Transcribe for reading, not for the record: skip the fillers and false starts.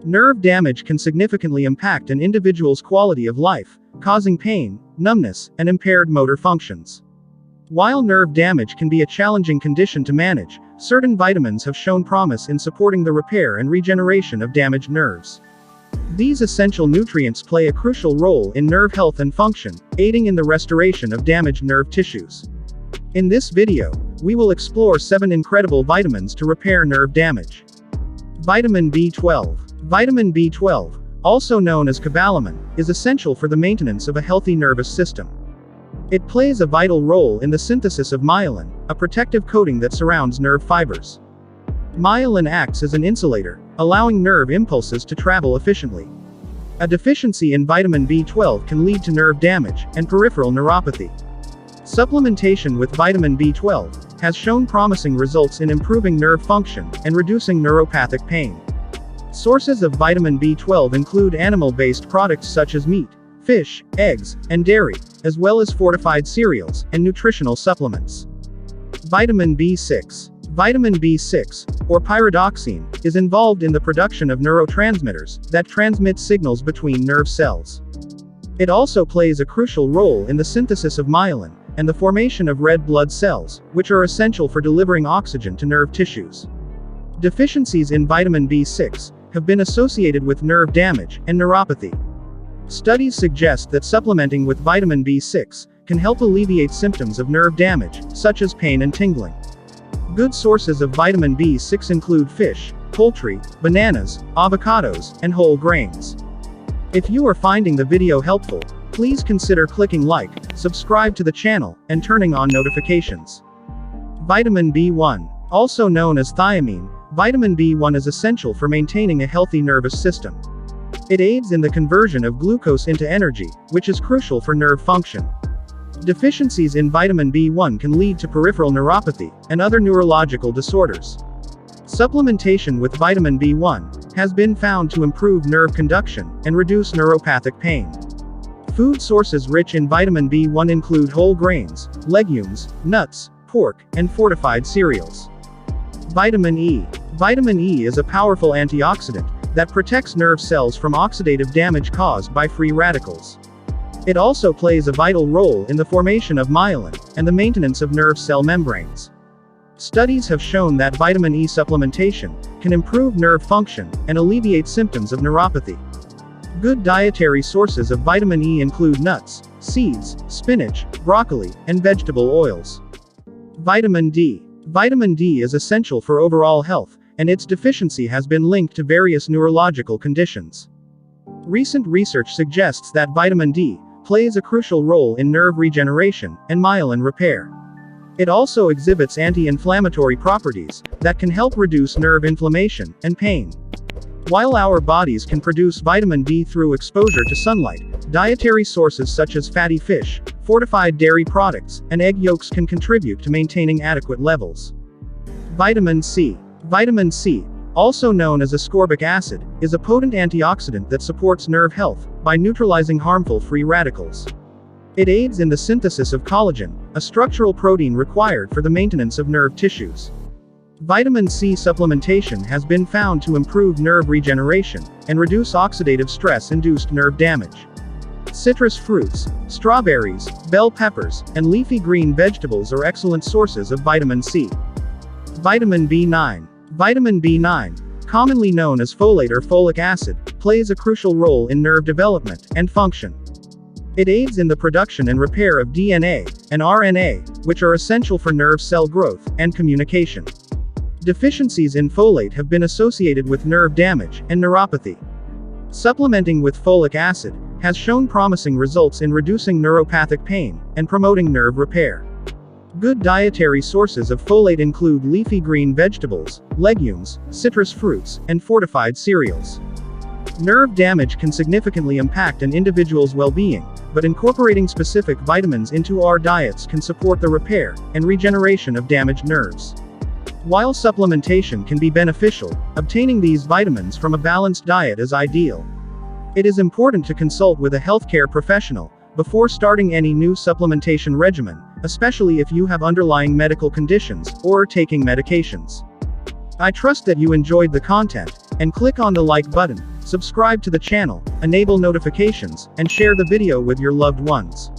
Nerve damage can significantly impact an individual's quality of life, causing pain, numbness, and impaired motor functions. While nerve damage can be a challenging condition to manage, certain vitamins have shown promise in supporting the repair and regeneration of damaged nerves. These essential nutrients play a crucial role in nerve health and function, aiding in the restoration of damaged nerve tissues. In this video, we will explore 7 incredible vitamins to repair nerve damage. Vitamin B12. Vitamin B12, also known as cobalamin, is essential for the maintenance of a healthy nervous system. It plays a vital role in the synthesis of myelin, a protective coating that surrounds nerve fibers. Myelin acts as an insulator, allowing nerve impulses to travel efficiently. A deficiency in vitamin B12 can lead to nerve damage and peripheral neuropathy. Supplementation with vitamin B12 has shown promising results in improving nerve function and reducing neuropathic pain. Sources of vitamin B12 include animal-based products such as meat, fish, eggs, and dairy, as well as fortified cereals and nutritional supplements. Vitamin B6. Vitamin B6, or pyridoxine, is involved in the production of neurotransmitters that transmit signals between nerve cells. It also plays a crucial role in the synthesis of myelin and the formation of red blood cells, which are essential for delivering oxygen to nerve tissues. Deficiencies in vitamin B6 have been associated with nerve damage and neuropathy. Studies suggest that supplementing with vitamin B6 can help alleviate symptoms of nerve damage, such as pain and tingling. Good sources of vitamin B6 include fish, poultry, bananas, avocados, and whole grains. If you are finding the video helpful, please consider clicking like, subscribe to the channel, and turning on notifications. Vitamin B1. Also known as thiamine, vitamin B1 is essential for maintaining a healthy nervous system. It aids in the conversion of glucose into energy, which is crucial for nerve function. Deficiencies in vitamin B1 can lead to peripheral neuropathy and other neurological disorders. Supplementation with vitamin B1 has been found to improve nerve conduction and reduce neuropathic pain. Food sources rich in vitamin B1 include whole grains, legumes, nuts, pork, and fortified cereals. Vitamin E. Vitamin E is a powerful antioxidant that protects nerve cells from oxidative damage caused by free radicals. It also plays a vital role in the formation of myelin and the maintenance of nerve cell membranes. Studies have shown that vitamin E supplementation can improve nerve function and alleviate symptoms of neuropathy. Good dietary sources of vitamin E include nuts, seeds, spinach, broccoli, and vegetable oils. Vitamin D. Vitamin D is essential for overall health, and its deficiency has been linked to various neurological conditions. Recent research suggests that vitamin D plays a crucial role in nerve regeneration and myelin repair. It also exhibits anti-inflammatory properties that can help reduce nerve inflammation and pain. While our bodies can produce vitamin D through exposure to sunlight, dietary sources such as fatty fish, fortified dairy products, and egg yolks can contribute to maintaining adequate levels. Vitamin C. Vitamin C, also known as ascorbic acid, is a potent antioxidant that supports nerve health by neutralizing harmful free radicals. It aids in the synthesis of collagen, a structural protein required for the maintenance of nerve tissues. Vitamin C supplementation has been found to improve nerve regeneration and reduce oxidative stress-induced nerve damage. Citrus fruits, strawberries, bell peppers, and leafy green vegetables are excellent sources of vitamin C. Vitamin B9. Vitamin B9, commonly known as folate or folic acid, plays a crucial role in nerve development and function. It aids in the production and repair of DNA and RNA, which are essential for nerve cell growth and communication. Deficiencies in folate have been associated with nerve damage and neuropathy. Supplementing with folic acid has shown promising results in reducing neuropathic pain and promoting nerve repair. Good dietary sources of folate include leafy green vegetables, legumes, citrus fruits, and fortified cereals. Nerve damage can significantly impact an individual's well-being, but incorporating specific vitamins into our diets can support the repair and regeneration of damaged nerves. While supplementation can be beneficial, obtaining these vitamins from a balanced diet is ideal. It is important to consult with a healthcare professional before starting any new supplementation regimen, especially if you have underlying medical conditions or are taking medications. I trust that you enjoyed the content, and click on the like button Subscribe to the channel, enable notifications, and share the video with your loved ones.